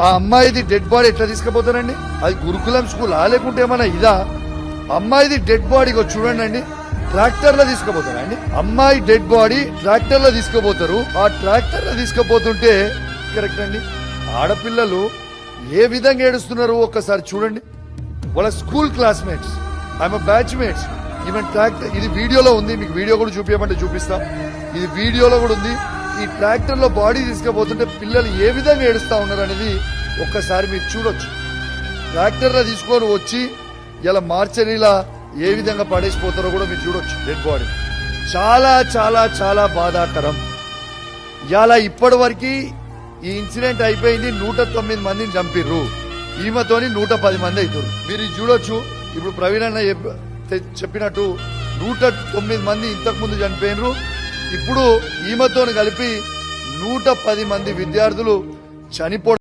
ఆ అమ్మాయిది dead body ఎట్లా తీసుకుపోతారండి? అది గురుకులం స్కూలా లేకుంటే ఏమన్నా ఇదా? అమ్మాయిది డెడ్ బాడీ చూడండి అండి, ట్రాక్టర్ లో తీసుకుపోతారా అండి? అమ్మాయి డెడ్ బాడీ ట్రాక్టర్ లో తీసుకుపోతారు. ఆ ట్రాక్టర్ లో తీసుకుపోతుంటే కరెక్ట్ అండి. ఆడపిల్లలు ఏ విధంగా ఏడుస్తున్నారు ఒక్కసారి చూడండి. వాళ్ళ school classmates, I'm batch mates. Even tractor, ఇది వీడియోలో ఉంది, మీకు వీడియో కూడా చూపించమంటే చూపిస్తాం. ఇది వీడియోలో కూడా ఉంది. ఈ ట్రాక్టర్ లో బాడీ తీసుకుపోతుంటే పిల్లలు ఏ విధంగా ఏడుస్తా ఉన్నారు అనేది ఒక్కసారి మీరు చూడొచ్చు. ట్రాక్టర్ లో తీసుకొని వచ్చి ఇలా మార్చరీలా ఏ విధంగా పడేసిపోతారో కూడా మీరు చూడొచ్చు. డెడ్ బాడీ చాలా చాలా చాలా బాధాకరం. ఇలా ఇప్పటి వరకు ఈ ఇన్సిడెంట్ అయిపోయింది. 109 మందిని చంపిర్రు, ఈమెతోని 110 మంది అవుతారు. మీరు చూడొచ్చు. ఇప్పుడు ప్రవీణ్ అన్న చెప్పినట్టు 109 మంది ఇంతకు ముందు చనిపోయినరు. ఇప్పుడు ఈమెతోని కలిపి 110 మంది విద్యార్థులు చనిపో